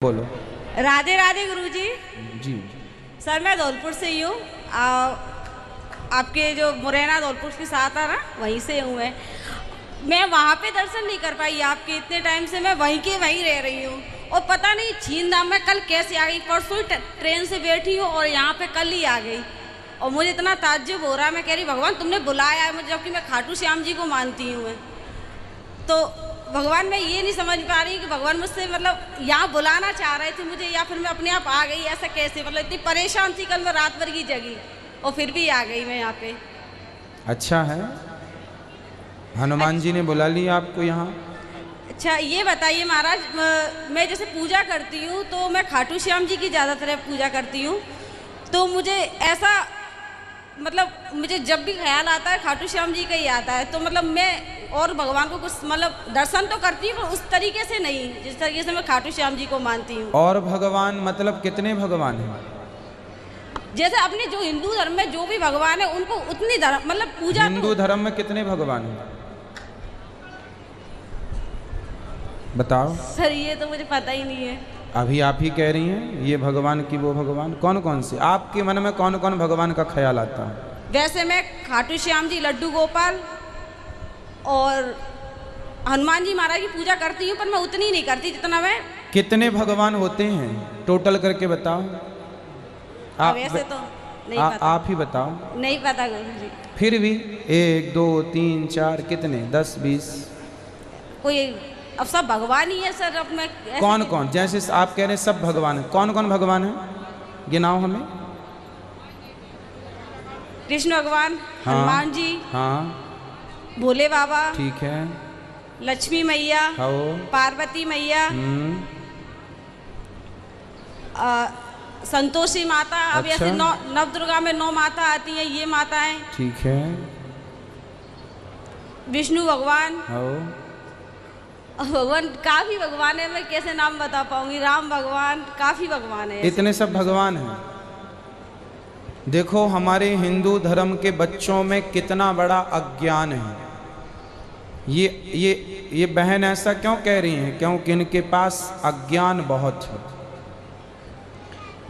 बोलो। राधे राधे गुरुजी। जी सर मैं धौलपुर से ही हूँ। आपके जो मुरैना धौलपुर के साथ है ना, वहीं से हूँ मैं वहाँ पे दर्शन नहीं कर पाई आपके, इतने टाइम से मैं वहीं के वहीं रह रही हूँ। और पता नहीं छीन धाम में कल कैसे आ गई, परसों ही ट्रेन से बैठी हूँ और यहाँ पे कल ही आ गई। और मुझे इतना ताज्जुब हो रहा है, मैं कह रही भगवान तुमने बुलाया है मुझे, जबकि मैं खाटू श्याम जी को मानती हूँ मैं। तो भगवान मैं ये नहीं समझ पा रही कि भगवान मुझसे मतलब यहाँ बुलाना चाह रहे थे मुझे, या फिर मैं अपने आप आ गई, ऐसा कैसे? मतलब इतनी परेशान थी कल मैं, रात भर की जगी और फिर भी आ गई मैं यहाँ पे। अच्छा है, हनुमान जी ने बुला लिया आपको यहाँ। अच्छा ये बताइए महाराज, मैं जैसे पूजा करती हूँ तो मैं खाटू श्याम जी की ज़्यादातर पूजा करती हूँ। तो मुझे ऐसा मतलब मुझे जब भी ख्याल आता है खाटू श्याम जी का ही आता है। तो मतलब मैं और भगवान को कुछ मतलब दर्शन तो करती हूँ पर उस तरीके से नहीं जिस तरीके से मैं खाटू श्याम जी को मानती हूँ। और भगवान मतलब कितने भगवान हैं? जैसे अपने जो हिंदू धर्म में जो भी भगवान है उनको उतनी धर्म मतलब पूजा। हिंदू धर्म में कितने भगवान हैं बताओ? सर ये तो मुझे पता ही नहीं है। अभी आप ही कह रही हैं ये भगवान की वो भगवान, कौन कौन से आपके मन में कौन कौन भगवान का ख्याल आता है? वैसे मैं खाटू श्याम जी, लड्डू गोपाल और हनुमान जी महाराज की पूजा करती हूँ, पर मैं उतनी नहीं करती जितना मैं। कितने भगवान होते हैं टोटल करके बताओ? वैसे तो नहीं पता। आप ही बताओ। नहीं पता गुरुजी। फिर भी 1 2 3 4 कितने 10 20? कोई अब सब भगवान ही है सर। अब मैं कौन कौन, जैसे आप कह रहे हैं सब भगवान है, कौन कौन भगवान है गिनाओ हमें। कृष्ण भगवान, हाँ, हनुमान जी, हाँ, भोले बाबा, ठीक है, लक्ष्मी मैया, पार्वती मैया, संतोषी माता। अब अच्छा। ऐसे नवदुर्गा में 9 माता आती हैं, ये माताएं। ठीक है, विष्णु भगवान, आओ, भगवान काफी भगवान है, मैं कैसे नाम बता पाऊंगी। राम भगवान, काफी भगवान है। इतने सब भगवान हैं। देखो हमारे हिंदू धर्म के बच्चों में कितना बड़ा अज्ञान है। ये बहन ऐसा क्यों कह रही हैं? क्योंकि इनके पास अज्ञान बहुत है।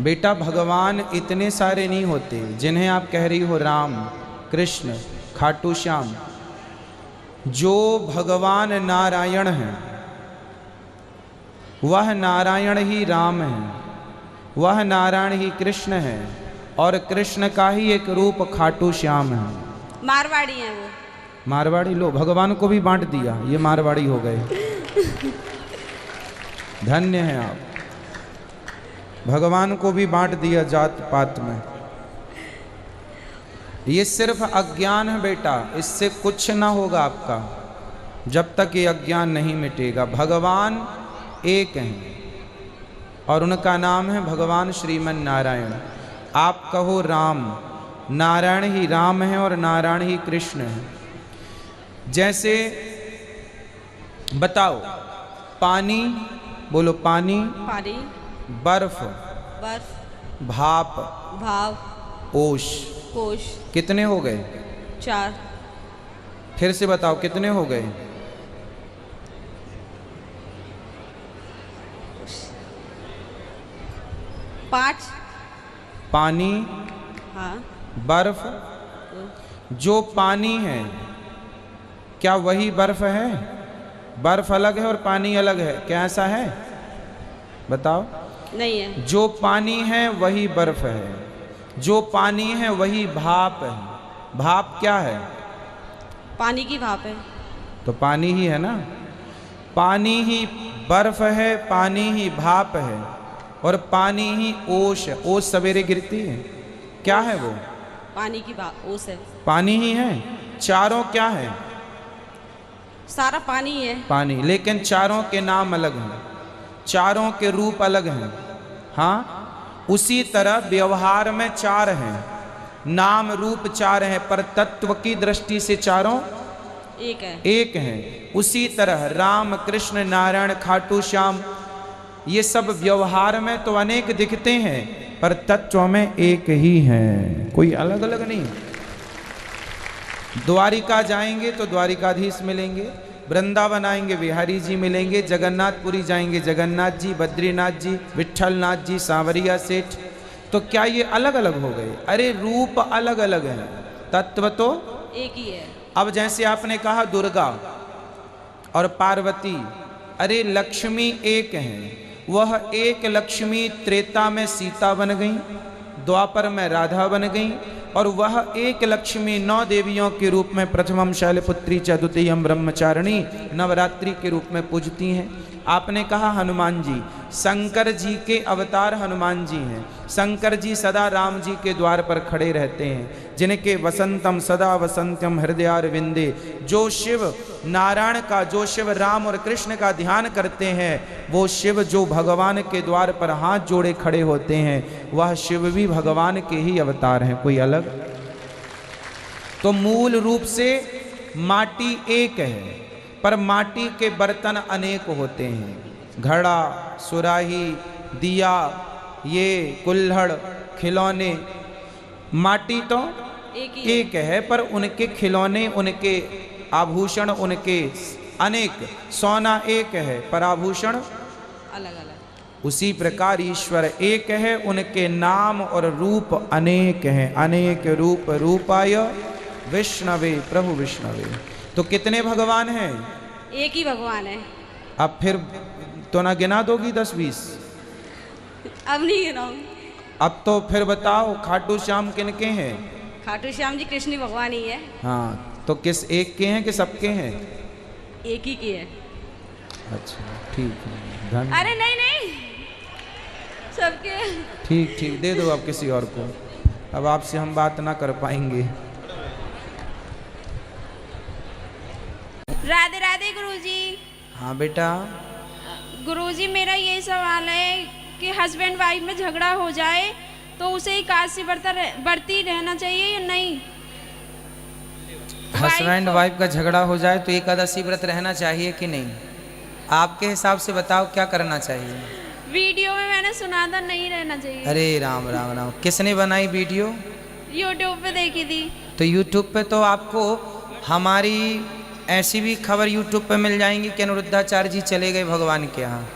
बेटा भगवान इतने सारे नहीं होते जिन्हें आप कह रही हो राम, कृष्ण, खाटू श्याम। जो भगवान नारायण हैं वह नारायण ही राम है, वह नारायण ही कृष्ण है, और कृष्ण का ही एक रूप खाटू श्याम है। मारवाड़ी हैं वो। मारवाड़ी? लो भगवान को भी बांट दिया, ये मारवाड़ी हो गए। धन्य हैं आप, भगवान को भी बांट दिया जात पात में। ये सिर्फ अज्ञान है बेटा, इससे कुछ ना होगा आपका जब तक ये अज्ञान नहीं मिटेगा। भगवान एक हैं और उनका नाम है भगवान श्रीमन नारायण। आप कहो राम, नारायण ही राम है और नारायण ही कृष्ण है। जैसे बताओ, पानी बोलो, पानी, पानी, बर्फ, बर्फ, भाप, भाव, ओश, कोश। कितने हो गए? 4। फिर से बताओ कितने हो गए? 5। पानी, हाँ। बर्फ। जो पानी है क्या वही बर्फ है? बर्फ अलग है और पानी अलग है, क्या ऐसा है? बताओ। नहीं है। जो पानी है वही बर्फ है, जो पानी है वही भाप है। भाप क्या है? पानी की भाप है। तो पानी ही है ना। पानी ही बर्फ है, पानी ही भाप है, और पानी ही ओश है। ओश सवेरे गिरती है, क्या है वो? पानी की भाप, ओस है। पानी ही है। चारों क्या है? सारा पानी है। पानी, लेकिन चारों के नाम अलग हैं, चारों के रूप अलग हैं। हाँ, उसी तरह व्यवहार में 4 हैं, नाम रूप 4 हैं, पर तत्व की दृष्टि से चारों एक हैं। उसी तरह राम, कृष्ण, नारायण, खाटू श्याम, ये सब व्यवहार में तो अनेक दिखते हैं पर तत्व में एक ही हैं, कोई अलग अलग नहीं। द्वारिका जाएंगे तो द्वारिकाधीश मिलेंगे, वृंदावन आएंगे बिहारी जी मिलेंगे, जगन्नाथपुरी जाएंगे जगन्नाथ जी, बद्रीनाथ जी, विट्ठलनाथ जी, सांवरिया सेठ। तो क्या ये अलग अलग हो गए? अरे रूप अलग अलग हैं, तत्व तो एक ही है। अब जैसे आपने कहा दुर्गा और पार्वती, अरे लक्ष्मी एक हैं, वह एक लक्ष्मी त्रेता में सीता बन गई, द्वापर में राधा बन गई, और वह एक लक्ष्मी 9 देवियों के रूप में प्रथमम शैलपुत्री च द्वितीयम ब्रह्मचारिणी नवरात्रि के रूप में पूजती हैं। आपने कहा हनुमान जी, शंकर जी के अवतार हनुमान जी हैं। शंकर जी सदा राम जी के द्वार पर खड़े रहते हैं, जिनके वसंतम सदा वसंतम हृदयारविंदे, जो शिव नारायण का, जो शिव राम और कृष्ण का ध्यान करते हैं, वो शिव जो भगवान के द्वार पर हाथ जोड़े खड़े होते हैं, वह शिव भी भगवान के ही अवतार हैं, कोई अलग। तो मूल रूप से माटी एक है, पर माटी के बर्तन अनेक होते हैं। घड़ा, सुराही, दिया, ये कुल्हड़, खिलौने, माटी तो एक है, पर उनके खिलौने, उनके आभूषण, उनके अनेक। सोना एक है पर आभूषण अलग अलग। उसी प्रकार ईश्वर एक है, उनके नाम और रूप अनेक हैं। अनेक रूप रूपाय विष्णवे प्रभु विष्णवे। तो कितने भगवान हैं? एक ही भगवान है। अब फिर तो ना गिना दोगी 10-20? अब नहीं गिनाऊंगी। अब तो फिर बताओ खाटू श्याम किनके हैं? खाटू श्याम जी कृष्ण भगवान ही है। हाँ, तो किस एक के हैं कि सबके हैं? एक ही की है। अच्छा ठीक है, धन। अरे नहीं नहीं, सबके। ठीक ठीक, दे दो अब किसी और को, अब आपसे हम बात ना कर पाएंगे। राधे राधे गुरुजी। हाँ बेटा। गुरुजी मेरा ये सवाल है कि हस्बैंड वाइफ में झगड़ा हो जाए तो उसे एकादशी बरती रहना चाहिए या नहीं? हस्बैंड वाइफ का झगड़ा हो जाए तो एकादशी व्रत रहना चाहिए कि नहीं? आपके हिसाब से बताओ क्या करना चाहिए? वीडियो में मैंने सुना था नहीं रहना चाहिए। अरे राम राम राम, किसने बनाई वीडियो? यूट्यूब पे देखी थी। तो यूट्यूब पे तो आपको हमारी ऐसी भी खबर यूट्यूब पे मिल जाएंगी कि अनिरुद्धाचार्य जी चले गए भगवान के यहाँ,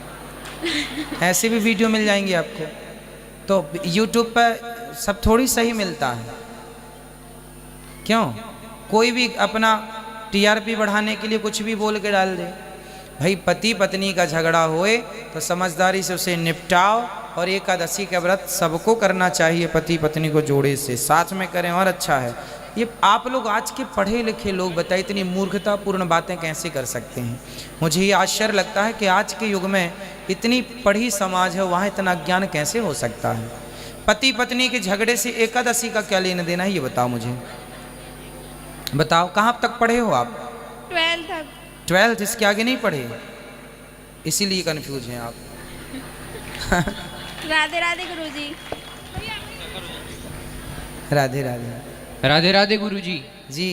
ऐसी भी वीडियो मिल जाएंगी आपको। तो यूट्यूब पर सब थोड़ी सही मिलता है, क्यों? कोई भी अपना टीआरपी बढ़ाने के लिए कुछ भी बोल के डाल दे। भाई पति पत्नी का झगड़ा होए तो समझदारी से उसे निपटाओ, और एकादशी का व्रत सबको करना चाहिए, पति पत्नी को जोड़े से साथ में करें और अच्छा है। ये आप लोग आज के पढ़े लिखे लोग बताइए इतनी मूर्खतापूर्ण बातें कैसे कर सकते हैं? मुझे ये आश्चर्य लगता है कि आज के युग में इतनी पढ़ी समाज है, वहाँ इतना ज्ञान कैसे हो सकता है? पति पत्नी के झगड़े से एकादशी का क्या लेना देना है, ये बताओ मुझे, बताओ। कहाँ तक पढ़े हो आप? 12 तक। 12? इसके आगे नहीं पढ़े, इसीलिए कंफ्यूज हैं आप। राधे राधे गुरुजी। राधे राधे। राधे राधे गुरुजी। जी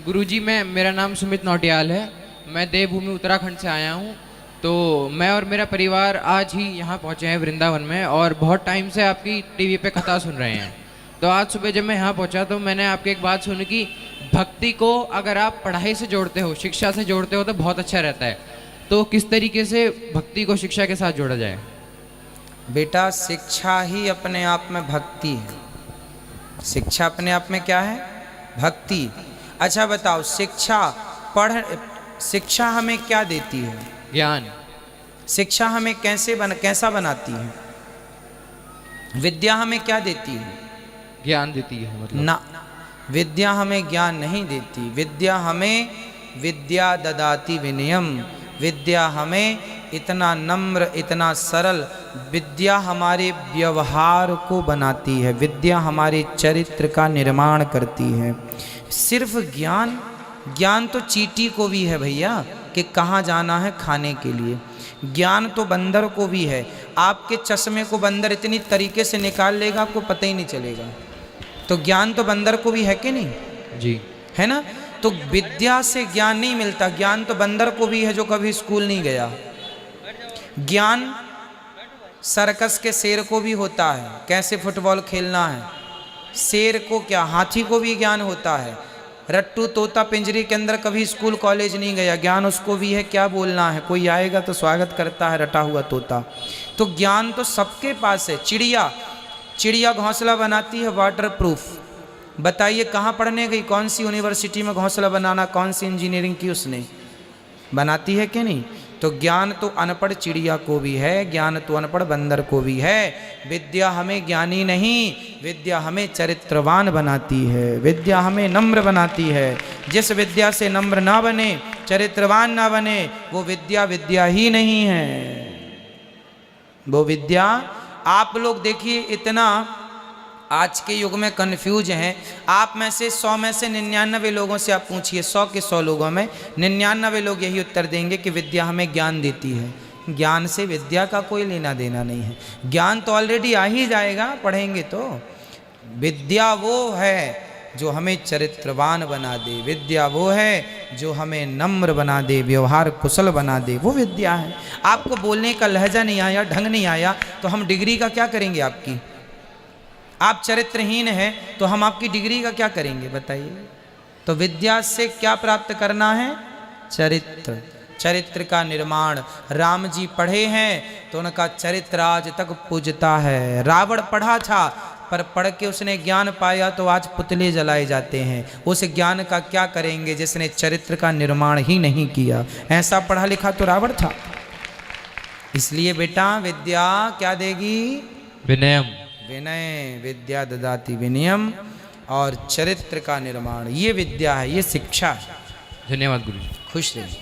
गुरुजी, मेरा नाम सुमित नौटियाल है। मैं देवभूमि उत्तराखंड से आया हूँ। तो मैं और मेरा परिवार आज ही यहाँ पहुँचे हैं वृंदावन में, और बहुत टाइम से आपकी टीवी पे कथा सुन रहे हैं। तो आज सुबह जब मैं यहाँ पहुँचा तो मैंने आपकी एक बात सुनी कि भक्ति को अगर आप पढ़ाई से जोड़ते हो, शिक्षा से जोड़ते हो तो बहुत अच्छा रहता है। तो किस तरीके से भक्ति को शिक्षा के साथ जोड़ा जाए? बेटा, शिक्षा ही अपने आप में भक्ति है। शिक्षा अपने आप में क्या है? भक्ति। अच्छा बताओ, शिक्षा हमें क्या देती है? ज्ञान। शिक्षा हमें कैसा बनाती है? विद्या हमें क्या देती है? ज्ञान देती है मतलब? ना, विद्या हमें ज्ञान नहीं देती। विद्या हमें विद्या ददाति विनयम। विद्या हमें इतना नम्र, इतना सरल, विद्या हमारे व्यवहार को बनाती है, विद्या हमारे चरित्र का निर्माण करती है। सिर्फ ज्ञान तो चींटी को भी है भैया कि कहाँ जाना है खाने के लिए। ज्ञान तो बंदर को भी है। आपके चश्मे को बंदर इतनी तरीके से निकाल लेगा आपको पता ही नहीं चलेगा। तो ज्ञान तो बंदर को भी है कि नहीं? जी है ना। तो विद्या से ज्ञान नहीं मिलता, ज्ञान तो बंदर को भी है जो कभी स्कूल नहीं गया। ज्ञान सर्कस के शेर को भी होता है, कैसे फुटबॉल खेलना है। शेर को क्या, हाथी को भी ज्ञान होता है। रट्टू तोता पिंजरे के अंदर कभी स्कूल कॉलेज नहीं गया, ज्ञान उसको भी है, क्या बोलना है, कोई आएगा तो स्वागत करता है रटा हुआ तोता। तो ज्ञान तो सबके पास है। चिड़िया घोंसला बनाती है वाटर प्रूफ, बताइए कहाँ पढ़ने गई, कौन सी यूनिवर्सिटी में घोंसला बनाना, कौन सी इंजीनियरिंग की उसने, बनाती है कि नहीं? तो ज्ञान तो अनपढ़ चिड़िया को भी है, ज्ञान तो अनपढ़ बंदर को भी है। विद्या हमें ज्ञानी नहीं, विद्या हमें चरित्रवान बनाती है, विद्या हमें नम्र बनाती है। जिस विद्या से नम्र ना बने, चरित्रवान ना बने, वो विद्या विद्या ही नहीं है। वो विद्या, आप लोग देखिए इतना आज के युग में कन्फ्यूज हैं। आप में से 100 में से 99 लोगों से आप पूछिए, 100 के 100 लोगों में 99 लोग यही उत्तर देंगे कि विद्या हमें ज्ञान देती है। ज्ञान से विद्या का कोई लेना देना नहीं है, ज्ञान तो ऑलरेडी आ ही जाएगा पढ़ेंगे तो। विद्या वो है जो हमें चरित्रवान बना दे, विद्या वो है जो हमें नम्र बना दे, व्यवहार कुशल बना दे, वो विद्या है। आपको बोलने का लहजा नहीं आया, ढंग नहीं आया, तो हम डिग्री का क्या करेंगे आपकी? आप चरित्रहीन हैं तो हम आपकी डिग्री का क्या करेंगे बताइए? तो विद्या से क्या प्राप्त करना है? चरित्र, चरित्र का निर्माण। राम जी पढ़े हैं तो उनका चरित्र आज तक पूजता है। रावण पढ़ा था पर पढ़ के उसने ज्ञान पाया तो आज पुतले जलाए जाते हैं। उस ज्ञान का क्या करेंगे जिसने चरित्र का निर्माण ही नहीं किया? ऐसा पढ़ा लिखा तो रावण था। इसलिए बेटा विद्या क्या देगी? विनयम। विनय विद्या ददाति विनयम, और चरित्र का निर्माण, ये विद्या है, ये शिक्षा है। धन्यवाद गुरु जी। खुश रहिए।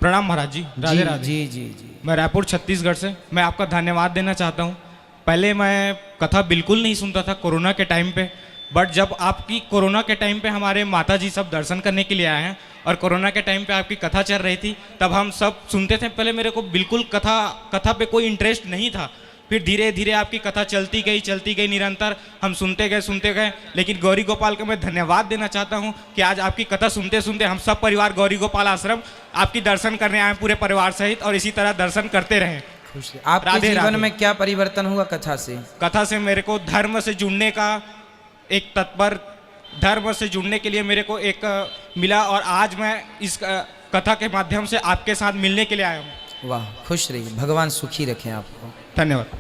प्रणाम महाराज जी, राधे राधे। जी जी जी। मैं रायपुर छत्तीसगढ़ से, मैं आपका धन्यवाद देना चाहता हूँ। पहले मैं कथा बिल्कुल नहीं सुनता था कोरोना के टाइम पे, बट जब आपकी कोरोना के टाइम पे हमारे माता जी सब दर्शन करने के लिए आए हैं और कोरोना के टाइम पे आपकी कथा चल रही थी, तब हम सब सुनते थे। पहले मेरे को बिल्कुल कथा पे कोई इंटरेस्ट नहीं था, फिर धीरे धीरे आपकी कथा चलती गई निरंतर, हम सुनते गए। लेकिन गौरी गोपाल का मैं धन्यवाद देना चाहता हूँ कि आज आपकी कथा सुनते सुनते हम सब परिवार गौरी गोपाल आश्रम आपकी दर्शन करने आए पूरे परिवार सहित, और इसी तरह दर्शन करते रहें। आपके जीवन में क्या परिवर्तन हुआ कथा से? कथा से मेरे को धर्म से जुड़ने का एक तत्पर, धर्म से जुड़ने के लिए मेरे को एक मिला, और आज मैं इस कथा के माध्यम से आपके साथ मिलने के लिए आया हूँ। वाह, खुश रहिए, भगवान सुखी रखें आपको। धन्यवाद।